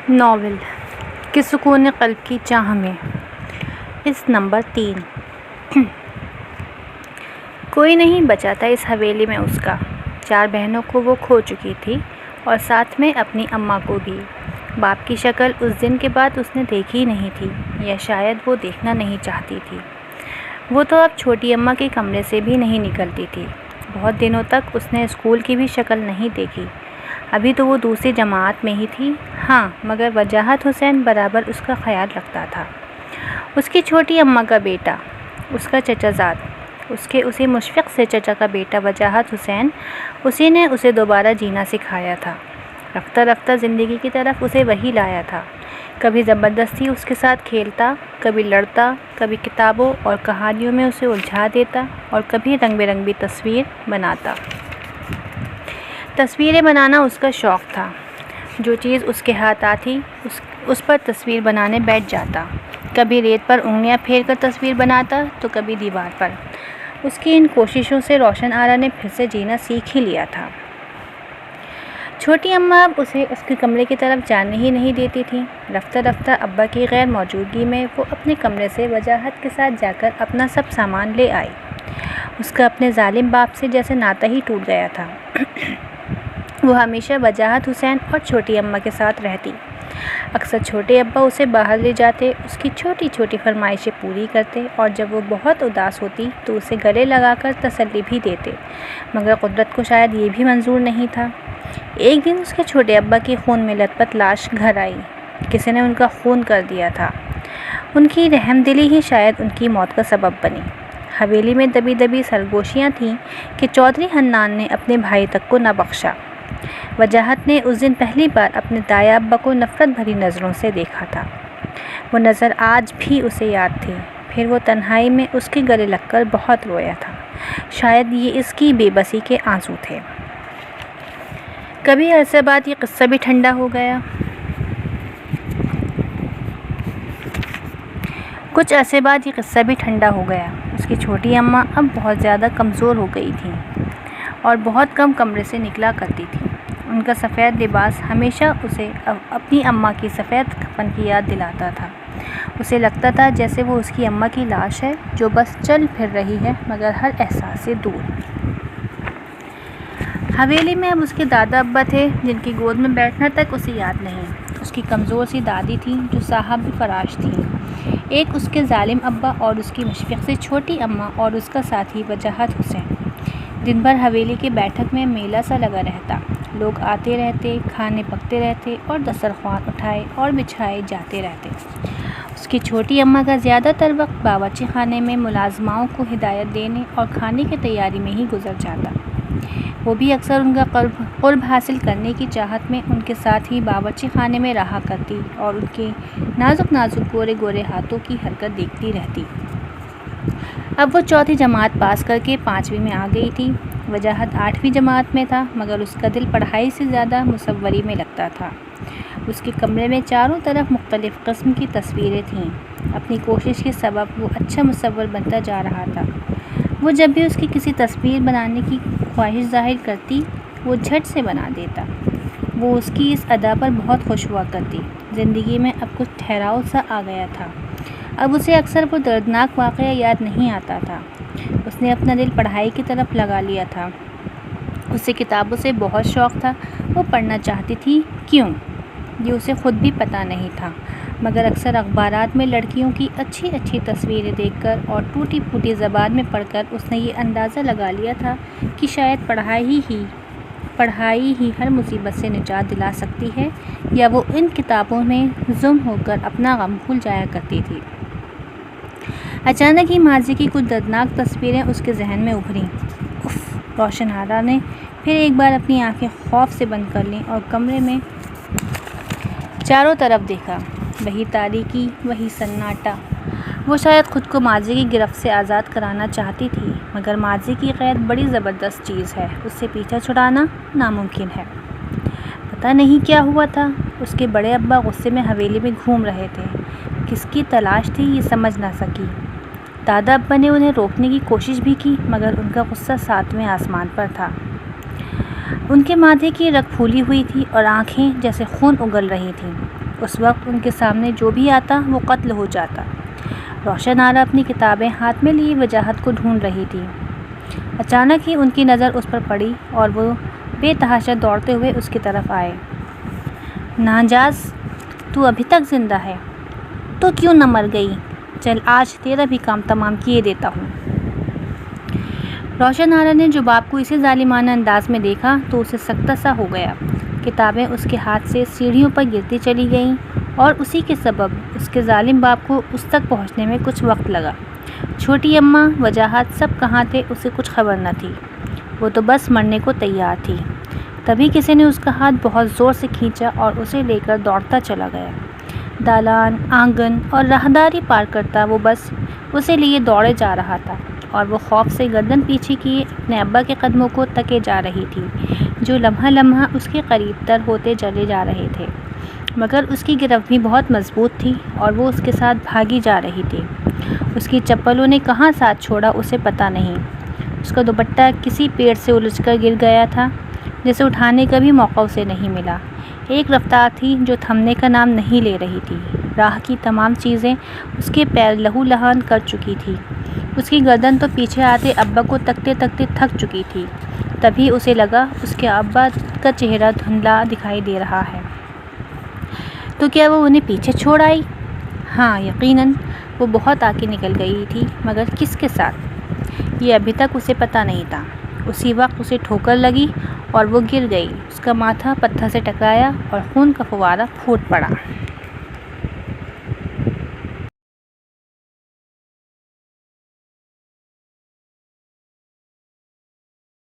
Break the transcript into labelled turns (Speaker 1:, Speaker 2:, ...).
Speaker 1: Novel کہ سکون قلب کی چاہ میں اس نمبر 3۔ کوئی نہیں بچا تھا اس حویلی میں اس کا۔ 4 بہنوں کو وہ کھو چکی تھی اور ساتھ میں اپنی اماں کو بھی۔ باپ کی شکل اس دن کے بعد اس نے دیکھی نہیں تھی، یا شاید وہ دیکھنا نہیں چاہتی تھی۔ وہ تو اب چھوٹی اماں کے کمرے سے بھی نہیں نکلتی تھی۔ بہت دنوں تک اس نے اسکول کی بھی شکل نہیں دیکھی۔ ابھی تو وہ دوسری جماعت میں ہی تھی، ہاں، مگر وجاہت حسین برابر اس کا خیال رکھتا تھا۔ اس کی چھوٹی اماں کا بیٹا، اس کا چچا زاد، اسی مشفق سے چچا کا بیٹا وجاہت حسین، اسی نے اسے دوبارہ جینا سکھایا تھا۔ رفتہ رفتہ زندگی کی طرف اسے وہی لایا تھا۔ کبھی زبردستی اس کے ساتھ کھیلتا، کبھی لڑتا، کبھی کتابوں اور کہانیوں میں اسے الجھا دیتا اور کبھی رنگ برنگی تصویر بناتا۔ تصویریں بنانا اس کا شوق تھا۔ جو چیز اس کے ہاتھ آتی اس پر تصویر بنانے بیٹھ جاتا۔ کبھی ریت پر انگلیاں پھیر کر تصویر بناتا تو کبھی دیوار پر۔ اس کی ان کوششوں سے روشن آرا نے پھر سے جینا سیکھ ہی لیا تھا۔ چھوٹی اماں اب اسے اس کے کمرے کی طرف جانے ہی نہیں دیتی تھی۔ رفتہ رفتہ ابا کی غیر موجودگی میں وہ اپنے کمرے سے وجاہت کے ساتھ جا کر اپنا سب سامان لے آئی۔ اس کا اپنے ظالم باپ سے جیسے ناتا ہی ٹوٹ گیا تھا۔ وہ ہمیشہ وجاہت حسین اور چھوٹی اماں کے ساتھ رہتی۔ اکثر چھوٹے ابا اسے باہر لے جاتے، اس کی چھوٹی چھوٹی فرمائشیں پوری کرتے، اور جب وہ بہت اداس ہوتی تو اسے گلے لگا کر تسلی بھی دیتے، مگر قدرت کو شاید یہ بھی منظور نہیں تھا۔ ایک دن اس کے چھوٹے ابا کی خون میں لت پت لاش گھر آئی۔ کسی نے ان کا خون کر دیا تھا۔ ان کی رحم دلی ہی شاید ان کی موت کا سبب بنی۔ حویلی میں دبی دبی سرگوشیاں تھیں کہ چودھری حنان نے اپنے بھائی تک کو نہ بخشا۔ وجاہت نے اس دن پہلی بار اپنے دایا ابا کو نفرت بھری نظروں سے دیکھا تھا۔ وہ نظر آج بھی اسے یاد تھی۔ پھر وہ تنہائی میں اس کے گلے لگ کر بہت رویا تھا۔ شاید یہ اس کی بے بسی کے آنسو تھے۔ کبھی عرصے بعد یہ قصہ بھی ٹھنڈا ہو گیا۔ کچھ عرصے بعد یہ قصہ بھی ٹھنڈا ہو گیا۔ اس کی چھوٹی اماں اب بہت زیادہ کمزور ہو گئی تھیں اور بہت کم کمرے سے نکلا کرتی تھی۔ ان کا سفید لباس ہمیشہ اسے اپنی اماں کی سفید کفن کی یاد دلاتا تھا۔ اسے لگتا تھا جیسے وہ اس کی اماں کی لاش ہے جو بس چل پھر رہی ہے مگر ہر احساس سے دور۔ حویلی میں اب اس کے دادا ابا تھے جن کی گود میں بیٹھنا تک اسے یاد نہیں۔ اس کی کمزور سی دادی تھیں جو صاحب فراش تھیں۔ ایک اس کے ظالم ابا اور اس کی مشفق سے چھوٹی اماں اور اس کا ساتھی وجاہت حسین۔ دن بھر حویلی کی بیٹھک میں میلہ سا لگا رہتا۔ لوگ آتے رہتے، کھانے پکتے رہتے اور دسترخوان اٹھائے اور بچھائے جاتے رہتے۔ اس کی چھوٹی اماں کا زیادہ تر وقت باورچی خانے میں ملازماؤں کو ہدایت دینے اور کھانے کی تیاری میں ہی گزر جاتا۔ وہ بھی اکثر ان کا قرب حاصل کرنے کی چاہت میں ان کے ساتھ ہی باورچی خانے میں رہا کرتی اور ان کے نازک نازک گورے گورے ہاتھوں کی حرکت دیکھتی رہتی۔ اب وہ 4تھی جماعت پاس کر کے 5ویں میں آ گئی تھی۔ وجاہت 8ویں جماعت میں تھا مگر اس کا دل پڑھائی سے زیادہ مصوری میں لگتا تھا۔ اس کے کمرے میں چاروں طرف مختلف قسم کی تصویریں تھیں۔ اپنی کوشش کے سبب وہ اچھا مصور بنتا جا رہا تھا۔ وہ جب بھی اس کی کسی تصویر بنانے کی خواہش ظاہر کرتی وہ جھٹ سے بنا دیتا۔ وہ اس کی اس ادا پر بہت خوش ہوا کرتی۔ زندگی میں اب کچھ ٹھہراؤ سا آ گیا تھا۔ اب اسے اکثر وہ دردناک واقعہ یاد نہیں آتا تھا۔ اس نے اپنا دل پڑھائی کی طرف لگا لیا تھا۔ اسے کتابوں سے بہت شوق تھا۔ وہ پڑھنا چاہتی تھی، کیوں یہ اسے خود بھی پتہ نہیں تھا، مگر اکثر اخبارات میں لڑکیوں کی اچھی اچھی تصویریں دیکھ کر اور ٹوٹی پھوٹی زبان میں پڑھ کر اس نے یہ اندازہ لگا لیا تھا کہ شاید پڑھائی ہی ہر مصیبت سے نجات دلا سکتی ہے، یا وہ ان کتابوں میں گم ہو کر اپنا غم بھول جایا کرتی تھی۔ اچانک ہی ماضی کی کچھ دردناک تصویریں اس کے ذہن میں ابھریں۔ اف! روشن آرا نے پھر ایک بار اپنی آنکھیں خوف سے بند کر لیں اور کمرے میں چاروں طرف دیکھا۔ وہی تاریکی، وہی سناٹا۔ وہ شاید خود کو ماضی کی گرفت سے آزاد کرانا چاہتی تھی، مگر ماضی کی قید بڑی زبردست چیز ہے، اس سے پیچھا چھڑانا ناممکن ہے۔ پتہ نہیں کیا ہوا تھا۔ اس کے بڑے ابا غصے میں حویلی میں گھوم رہے تھے۔ کس کی تلاش تھی یہ سمجھ نہ سکی۔ دادا ابا نے انہیں روکنے کی کوشش بھی کی مگر ان کا غصہ 7ویں آسمان پر تھا۔ ان کے ماتھے کی رگ پھولی ہوئی تھی اور آنکھیں جیسے خون اگل رہی تھیں۔ اس وقت ان کے سامنے جو بھی آتا وہ قتل ہو جاتا۔ روشن آرا اپنی کتابیں ہاتھ میں لیے وجاہت کو ڈھونڈ رہی تھی۔ اچانک ہی ان کی نظر اس پر پڑی اور وہ بے تحاشا دوڑتے ہوئے اس کی طرف آئے۔ ناجاز، تو ابھی تک زندہ ہے، تو کیوں نہ مر گئی؟ چل آج تیرا بھی کام تمام کیے دیتا ہوں۔ روشن آرا نے جباب کو اسی ظالمانہ انداز میں دیکھا تو اسے سکتہ سا ہو گیا۔ کتابیں اس کے ہاتھ سے سیڑھیوں پر گرتی چلی گئیں اور اسی کے سبب اس کے ظالم باپ کو اس تک پہنچنے میں کچھ وقت لگا۔ چھوٹی اماں، وجاہت سب کہاں تھے اسے کچھ خبر نہ تھی، وہ تو بس مرنے کو تیار تھی۔ تبھی کسی نے اس کا ہاتھ بہت زور سے کھینچا اور اسے لے کر دوڑتا چلا گیا۔ دالان، آنگن اور راہداری پار کرتا وہ بس اسے لیے دوڑے جا رہا تھا اور وہ خوف سے گردن پیچھے کیے اپنے ابا کے قدموں کو تکے جا رہی تھی جو لمحہ لمحہ اس کے قریب تر ہوتے چلے جا رہے تھے، مگر اس کی گرفت بھی بہت مضبوط تھی اور وہ اس کے ساتھ بھاگی جا رہی تھی۔ اس کی چپلوں نے کہاں ساتھ چھوڑا اسے پتہ نہیں۔ اس کا دوپٹہ کسی پیڑ سے الجھ کر گر گیا تھا جسے اٹھانے کا بھی موقع اسے نہیں ملا۔ ایک رفتار تھی جو تھمنے کا نام نہیں لے رہی تھی۔ راہ کی تمام چیزیں اس کے پیر لہو لہان کر چکی تھی۔ اس کی گردن تو پیچھے آتے ابا کو تکتے تکتے تھک چکی تھی۔ تبھی اسے لگا اس کے ابا کا چہرہ دھندلا دکھائی دے رہا ہے۔ تو کیا وہ انہیں پیچھے چھوڑ آئی؟ ہاں یقیناً وہ بہت آگے نکل گئی تھی، مگر کس کے ساتھ یہ ابھی تک اسے پتہ نہیں تھا۔ اسی وقت اسے ٹھوکر لگی اور وہ گر گئی۔ اس کا ماتھا پتھر سے ٹکرایا اور خون کا فوارہ پھوٹ پڑا۔